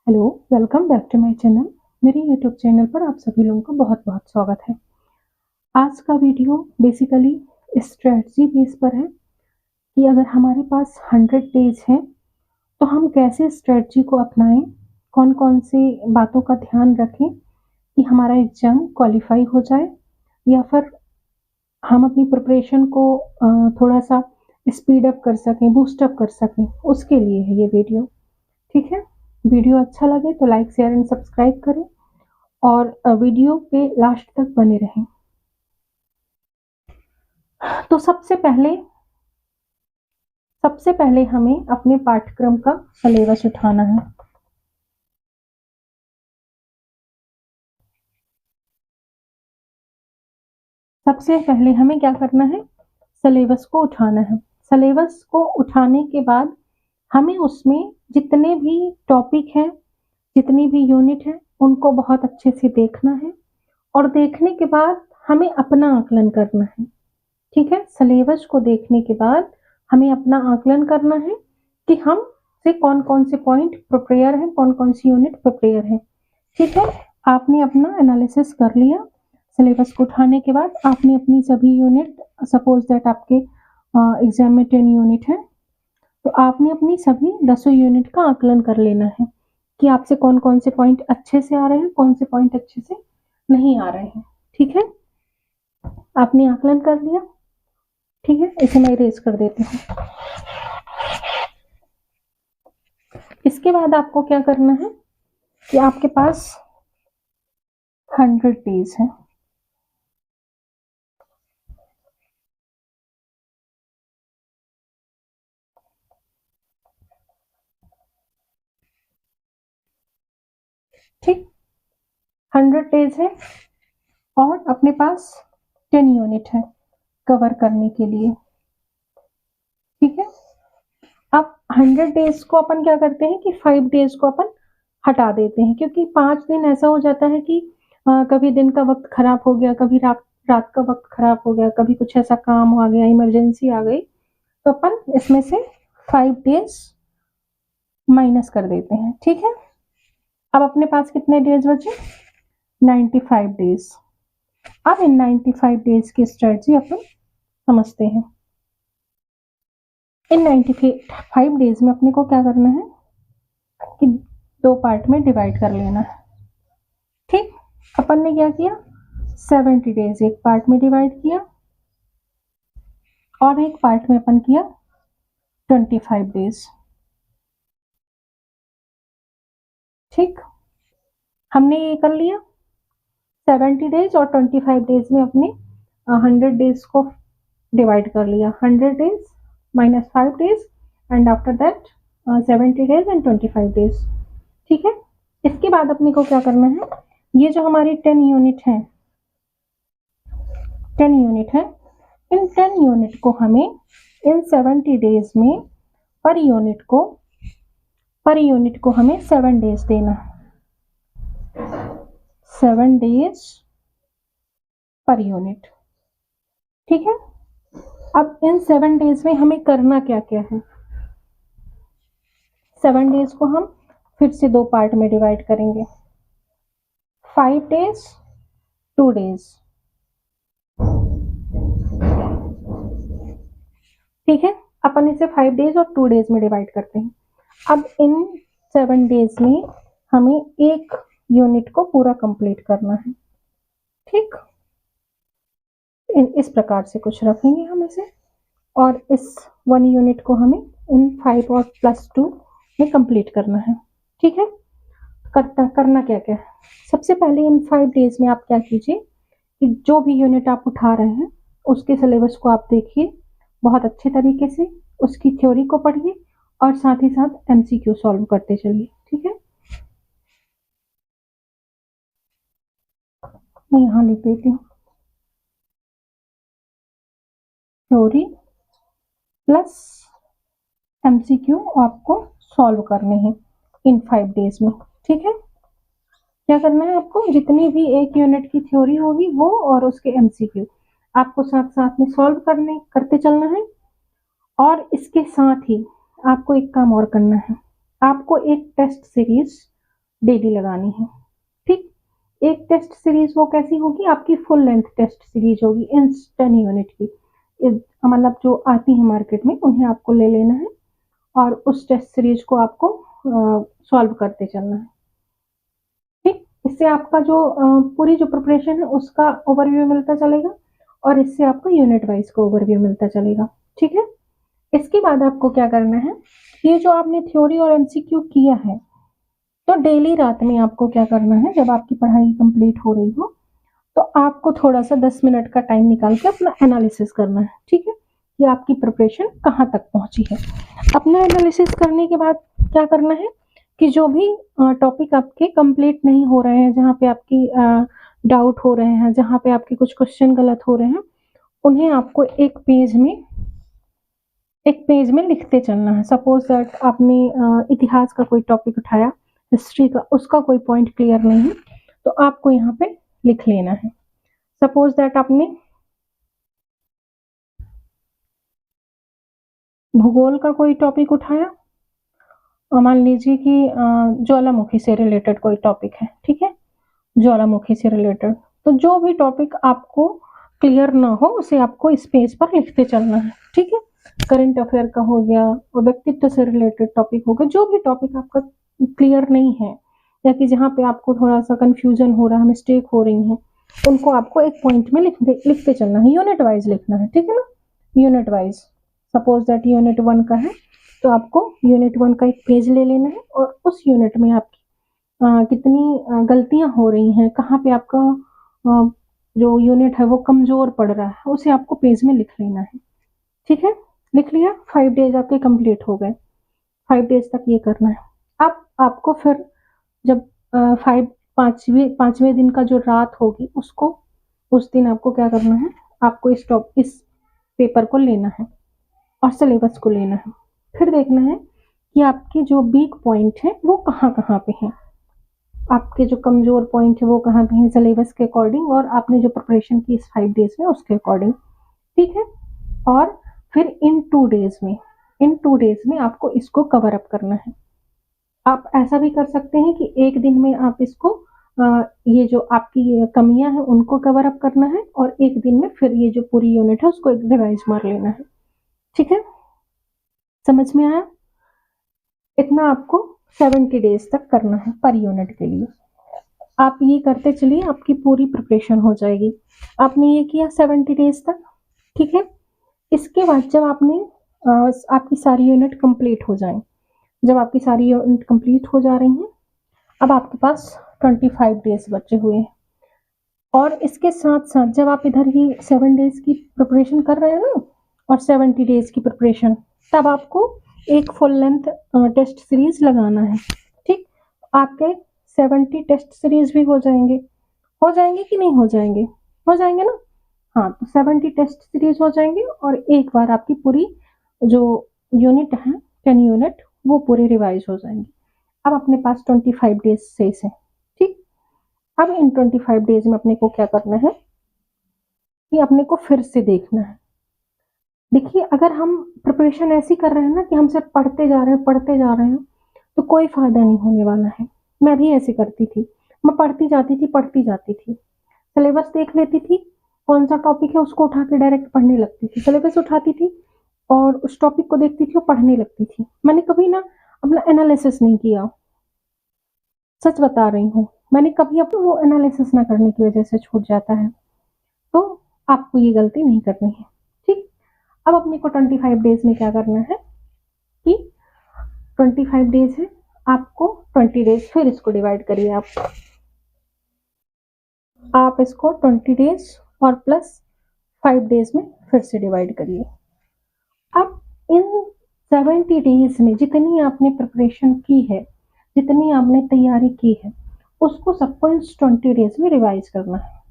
Hello, welcome back to my channel. मेरे YouTube channel पर आप सभी लोगों का बहुत-बहुत स्वागत है। आज का वीडियो बेसिकली स्ट्रेटजी बेस पर है कि अगर हमारे पास 100 डेज़ हैं, तो हम कैसे स्ट्रेटजी को अपनाएँ, कौन-कौन सी बातों का ध्यान रखें कि हमारा एग्ज़ाम क्वालिफ़ाई हो जाए या फिर हम अपनी प्रिपरेशन को थोड़ा-सा स्पीड अप कर सकें, बूस्ट अप कर सकें, उसके लिए है ये वीडियो। ठीक है? वीडियो अच्छा लगे तो लाइक, शेयर एंड सब्सक्राइब करें और वीडियो पे लास्ट तक बने रहें। तो सबसे पहले हमें अपने पाठ्यक्रम का सिलेबस उठाना है। सबसे पहले हमें क्या करना है? सिलेबस को उठाना है। सिलेबस को उठाने के बाद हमें उसमें जितने भी टॉपिक हैं, जितनी भी यूनिट है, उनको बहुत अच्छे से देखना है और देखने के बाद हमें अपना आकलन करना है। ठीक है? सिलेबस को देखने के बाद हमें अपना आकलन करना है कि हम से कौन-कौन से पॉइंट प्रिपेयर हैं, कौन-कौन सी यूनिट प्रिपेयर है। ठीक है? आपने अपना एनालिसिस कर लिया। सिलेबस को उठाने के बाद आपने अपनी सभी यूनिट सपोज़ दैट आपके एग्ज़ाम में 10 यूनिट है, तो आपने अपनी सभी 10 यूनिट का आकलन कर लेना है कि आपसे कौन-कौन से पॉइंट अच्छे से आ रहे हैं, कौन से पॉइंट अच्छे से नहीं आ रहे हैं। ठीक है? आपने आकलन कर लिया। ठीक है, इसे मैं इरेज कर देती हूँ। इसके बाद आपको क्या करना है कि आपके पास 100 डेज है। ठीक, 100 डेज है और अपने पास 10 यूनिट है कवर करने के लिए। ठीक है, अब 100 डेज को अपन क्या करते हैं कि 5 डेज को अपन हटा देते हैं, क्योंकि 5 दिन ऐसा हो जाता है कि कभी दिन का वक्त खराब हो गया, कभी रात का वक्त खराब हो गया, कभी कुछ ऐसा काम आ गया, इमरजेंसी आ गई, तो अपन इसमें से 5 डेज माइनस कर देते हैं। ठीक है, अब अपने पास कितने डेज बचे? 95 डेज। अब इन 95 डेज की स्ट्रेटजी अपन समझते हैं। इन 95 डेज में अपने को क्या करना है कि 2 पार्ट में डिवाइड कर लेना है। ठीक, अपन ने क्या किया? 70 डेज एक पार्ट में डिवाइड किया और एक पार्ट में अपन किया 25 डेज। ठीक, हमने ये कर लिया। 70 डेज और 25 डेज में अपने 100 डेज को डिवाइड कर लिया। 100 days minus 5 days and after that 70 days and 25 days. ठीक है, इसके बाद अपने को क्या करना है? ये जो हमारी 10 यूनिट है, 10 यूनिट है, इन 10 यूनिट को हमें इन 70 डेज में पर यूनिट को हमें 7 डेज देना है। 7 डेज पर यूनिट। ठीक है, अब इन 7 डेज में हमें करना क्या क्या है? 7 डेज को हम फिर से 2 पार्ट में डिवाइड करेंगे। 5 डेज 2 डेज। ठीक है, अपन इसे 5 डेज और 2 डेज में डिवाइड करते हैं। अब इन 7 डेज में हमें एक यूनिट को पूरा कंप्लीट करना है। ठीक, इस प्रकार से कुछ रखेंगे हम इसे और इस 1 यूनिट को हमें इन 5 और प्लस 2 में कंप्लीट करना है। ठीक है, करना क्या क्या है? सबसे पहले इन 5 डेज में आप क्या कीजिए कि जो भी यूनिट आप उठा रहे हैं उसके सिलेबस को आप देखिए बहुत अच्छे तरीके से, उसकी थ्योरी को पढ़िए और साथ ही साथ एमसीक्यू सॉल्व करते चलिए। ठीक है, मैं यहाँ लिख देती हूँ थ्योरी प्लस एमसीक्यू आपको सॉल्व करने हैं इन 5 डेज में। ठीक है, क्या करना है आपको? जितनी भी एक यूनिट की थ्योरी होगी वो और उसके एमसीक्यू आपको साथ साथ में सॉल्व करते चलना है। और इसके साथ ही आपको एक काम और करना है, आपको एक टेस्ट सीरीज डेली लगानी है। ठीक, एक टेस्ट सीरीज वो कैसी होगी, आपकी फुल लेंथ टेस्ट सीरीज होगी इन 10 यूनिट की। मतलब जो आती है मार्केट में उन्हें आपको ले लेना है और उस टेस्ट सीरीज को आपको सॉल्व करते चलना है। ठीक, इससे आपका जो पूरी जो प्रिपरेशन है उसका ओवरव्यू मिलता चलेगा और इससे आपको यूनिट वाइज का ओवरव्यू मिलता चलेगा। ठीक है, इसके बाद आपको क्या करना है, ये जो आपने थ्योरी और एमसीक्यू किया है, तो डेली रात में आपको क्या करना है, जब आपकी पढ़ाई कंप्लीट हो रही हो तो आपको थोड़ा सा 10 मिनट का टाइम निकाल के अपना एनालिसिस करना है। ठीक है, कि आपकी प्रिपरेशन कहाँ तक पहुंची है। अपना एनालिसिस करने के बाद क्या करना है कि जो भी टॉपिक आपके कंप्लीट नहीं हो रहे हैं, जहाँ पे आपकी डाउट हो रहे हैं, जहाँ पे आपके कुछ क्वेश्चन गलत हो रहे हैं, उन्हें आपको एक पेज में लिखते चलना है। सपोज दैट आपने इतिहास का कोई टॉपिक उठाया, हिस्ट्री का, उसका कोई पॉइंट क्लियर नहीं है तो आपको यहाँ पे लिख लेना है। सपोज दैट आपने भूगोल का कोई टॉपिक उठाया, मान लीजिए कि ज्वालामुखी से रिलेटेड कोई टॉपिक है। ठीक है, ज्वालामुखी से रिलेटेड, तो जो भी टॉपिक आपको क्लियर ना हो उसे आपको इस पेज पर लिखते चलना है। ठीक है, करंट अफेयर का हो गया और व्यक्तित्व से रिलेटेड टॉपिक हो गया, जो भी टॉपिक आपका क्लियर नहीं है या कि जहाँ पे आपको थोड़ा सा कंफ्यूजन हो रहा है, मिस्टेक हो रही है, उनको आपको एक पॉइंट में लिखते चलना है, यूनिट वाइज लिखना है। ठीक है ना, unit wise. Suppose that unit 1 का है तो आपको यूनिट 1 का एक पेज ले लेना है और उस यूनिट में आपकी कितनी गलतियां हो रही हैं, कहाँ पे आपका जो यूनिट है वो कमजोर पड़ रहा है, उसे आपको पेज में लिख लेना है। ठीक है, लिख लिया, 5 डेज आपके कंप्लीट हो गए। 5 डेज तक ये करना है। अब आपको फिर जब पांचवें दिन का जो रात होगी उस दिन आपको क्या करना है, आपको इस पेपर को लेना है और सिलेबस को लेना है। फिर देखना है कि आपके जो वीक पॉइंट है वो कहाँ कहाँ पे हैं, आपके जो कमजोर पॉइंट है वो कहाँ पे हैं सिलेबस के अकॉर्डिंग और आपने जो प्रिपरेशन की इस 5 डेज में उसके अकॉर्डिंग। ठीक है, और फिर इन 2 डेज में आपको इसको कवर अप करना है। आप ऐसा भी कर सकते हैं कि एक दिन में आप इसको ये जो आपकी कमियां हैं उनको कवर अप करना है और एक दिन में फिर ये जो पूरी यूनिट है उसको एक रिवाइज मार लेना है। ठीक है, समझ में आया? इतना आपको 70 डेज तक करना है पर यूनिट के लिए। आप ये करते चलिए, आपकी पूरी प्रिपरेशन हो जाएगी। आपने ये किया 70 डेज तक। ठीक है, इसके बाद जब आपकी सारी यूनिट कंप्लीट हो जाए, जब आपकी सारी यूनिट कंप्लीट हो जा रही हैं, अब आपके पास 25 डेज बचे हुए हैं और इसके साथ साथ जब आप इधर ही 7 डेज की प्रिपरेशन कर रहे हैं ना और 70 डेज की प्रिपरेशन, तब आपको एक फुल लेंथ टेस्ट सीरीज लगाना है। ठीक, आपके 70 टेस्ट सीरीज भी हो जाएंगे कि नहीं हो जाएंगे? हो जाएंगे ना। हाँ, तो 70 टेस्ट सीरीज हो जाएंगे और एक बार आपकी पूरी जो यूनिट है 10 यूनिट वो पूरे रिवाइज हो जाएंगे। अब अपने पास 25 डेज शेष है। ठीक, अब इन 25 डेज में अपने को क्या करना है कि अपने को फिर से देखना है। देखिए, अगर हम प्रिपरेशन ऐसी कर रहे हैं ना कि हम सिर्फ पढ़ते जा रहे हैं तो कोई फायदा नहीं होने वाला है। मैं भी ऐसे करती थी, मैं पढ़ती जाती थी, सिलेबस देख लेती थी, कौन सा टॉपिक है उसको उठा के डायरेक्ट पढ़ने लगती थी, सिलेबस उठाती थी और उस टॉपिक को देखती थी और पढ़ने लगती थी। मैंने कभी ना अपना एनालिसिस नहीं किया, सच बता रही हूँ, मैंने कभी अपना वो एनालिसिस ना करने की वजह से छूट जाता है। तो आपको ये गलती नहीं करनी है। ठीक, अब अपने को 25 डेज में क्या करना है कि 25 डेज है, आपको 20 डेज, फिर इसको डिवाइड करिए आप इसको 20 डेज और प्लस 5 डेज में फिर से डिवाइड करिए। अब इन 70 डेज में जितनी आपने प्रिपरेशन की है, जितनी आपने तैयारी की है, उसको सबको इन 20 डेज में रिवाइज करना है।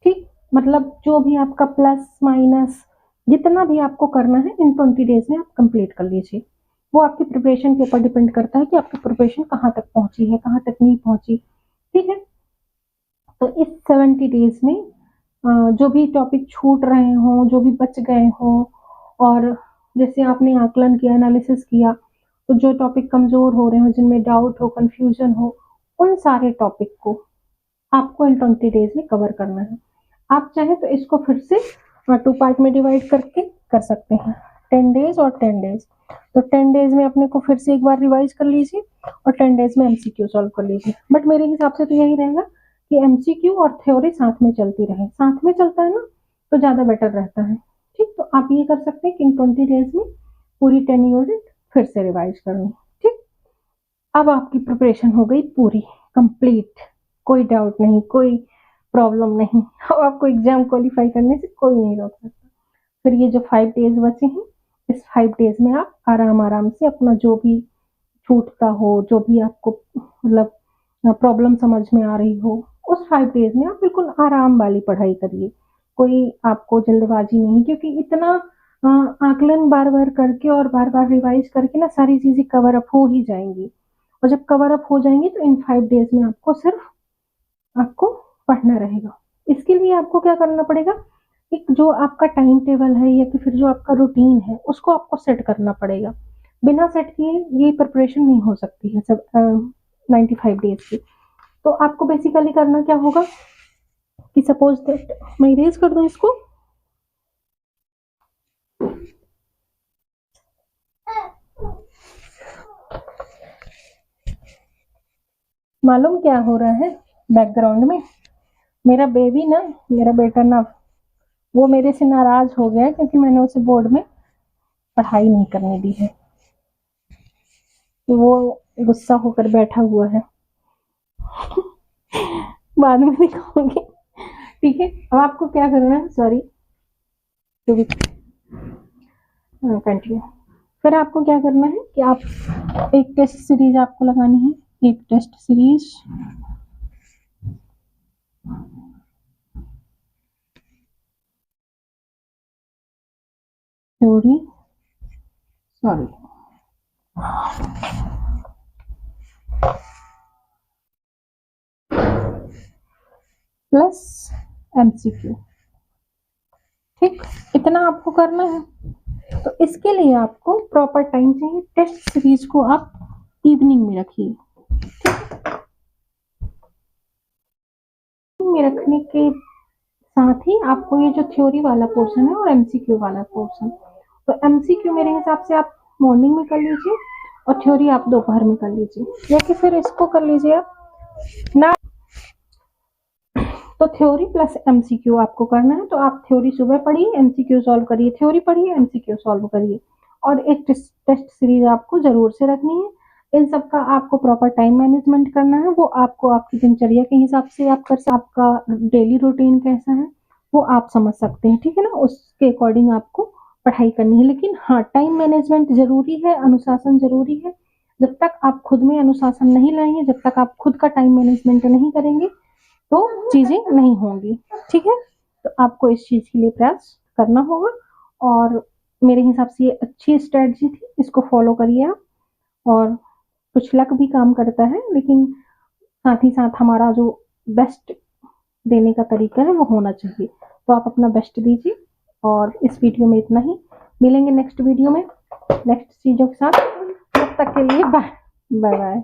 ठीक, मतलब जो भी आपका प्लस माइनस जितना भी आपको करना है इन 20 डेज में आप कंप्लीट कर लीजिए। वो आपकी प्रिपरेशन के ऊपर डिपेंड करता है कि आपकी प्रिपरेशन कहाँ तक पहुंची है, कहाँ तक नहीं पहुंची। ठीक है, तो इस 70 डेज में जो भी टॉपिक छूट रहे हों, जो भी बच गए हों, और जैसे आपने आकलन किया, एनालिसिस किया, तो जो टॉपिक कमजोर हो रहे हो, जिनमें डाउट हो, कंफ्यूजन हो, उन सारे टॉपिक को आपको इन 20 डेज में कवर करना है। आप चाहे तो इसको फिर से 2 पार्ट में डिवाइड करके कर सकते हैं, 10 डेज और 10 डेज। तो 10 डेज में अपने को फिर से एक बार रिवाइज कर लीजिए और 10 डेज में एमसीक्यू सॉल्व कर लीजिए। बट मेरे हिसाब से तो यही रहेगा कि एमसीक्यू और थ्योरी साथ में चलती रहे, साथ में चलता है ना तो ज़्यादा बेटर रहता है। ठीक, तो आप ये कर सकते हैं कि इन 20 डेज में पूरी 10 यूनिट फिर से रिवाइज कर लें। ठीक, अब आपकी प्रिपरेशन हो गई पूरी कंप्लीट, कोई डाउट नहीं, कोई प्रॉब्लम नहीं। अब आपको एग्जाम क्वालिफाई करने से कोई नहीं रोक सकता। फिर ये जो 5 डेज बचे हैं, इस 5 डेज में आप आराम से अपना जो भी छूटता हो, जो भी आपको मतलब प्रॉब्लम समझ में आ रही हो, उस 5 डेज में आप बिल्कुल आराम वाली पढ़ाई करिए। कोई आपको जल्दबाजी नहीं, क्योंकि इतना आकलन बार-बार करके और बार-बार रिवाइज करके ना सारी चीज़ें कवर अप हो ही जाएँगी। और जब कवर अप हो जाएँगी तो इन 5 डेज में आपको सिर्फ आपको पढ़ना रहेगा। इसके लिए आपको क्या करना पड़ेगा, एक जो आपका टाइम टेबल है या फिर जो आपका रूटीन है उसको आपको सेट करना पड़ेगा। बिना सेट किए ये प्रिपरेशन नहीं हो सकती है सब 95 डेज की। तो आपको बेसिकली करना क्या होगा कि सपोज दैट मैं इरेज कर दूं इसको, मालूम क्या हो रहा है बैकग्राउंड में, मेरा बेबी ना, मेरा बेटा ना, वो मेरे से नाराज हो गया क्योंकि मैंने उसे बोर्ड में पढ़ाई नहीं करने दी है। वो गुस्सा होकर बैठा हुआ है। बाद में दिखाऊंगी। ठीक है, अब आपको क्या करना है, सॉरी टू बी कंटिन्यू। फिर आपको क्या करना है कि आप एक टेस्ट सीरीज आपको लगानी है, एक test series theory, sorry plus MCQ. ठीक, इतना आपको करना है। तो इसके लिए आपको प्रॉपर टाइम चाहिए। टेस्ट सीरीज को आप इवनिंग में रखिए। में रखने के साथ ही आपको ये जो थ्योरी वाला पोर्शन है और एमसीक्यू वाला पोर्शन, तो एमसीक्यू मेरे हिसाब से आप मॉर्निंग में कर लीजिए और थ्योरी आप दोपहर में कर लीजिए, या कि फिर इसको कर लीजिए आप ना। तो थ्योरी प्लस एमसीक्यू आपको करना है, तो आप थ्योरी सुबह पढ़िए, एमसीक्यू सॉल्व करिए, थ्योरी पढ़िए, एमसीक्यू सॉल्व करिए। और एक टेस्ट सीरीज आपको जरूर से रखनी है। इन सब का आपको प्रॉपर टाइम मैनेजमेंट करना है, वो आपको आपकी दिनचर्या के हिसाब से आप कर, आपका डेली रूटीन कैसा है वो आप समझ सकते हैं। ठीक है ना, उसके अकॉर्डिंग आपको पढ़ाई करनी है। लेकिन हाँ, टाइम मैनेजमेंट जरूरी है, अनुशासन जरूरी है। जब तक आप खुद में अनुशासन नहीं लाएंगे, जब तक आप खुद का टाइम मैनेजमेंट नहीं करेंगे तो चीजें नहीं होंगी। ठीक है, तो आपको इस चीज के लिए प्रयास करना होगा। और मेरे हिसाब से ये अच्छी स्ट्रेटजी थी, इसको फॉलो करिए आप। और कुछ लक भी काम करता है, लेकिन साथ ही साथ हमारा जो बेस्ट देने का तरीका है वो होना चाहिए। तो आप अपना बेस्ट दीजिए। और इस वीडियो में इतना ही, मिलेंगे नेक्स्ट वीडियो में नेक्स्ट चीजों के साथ। तब तक के लिए बाय बाय।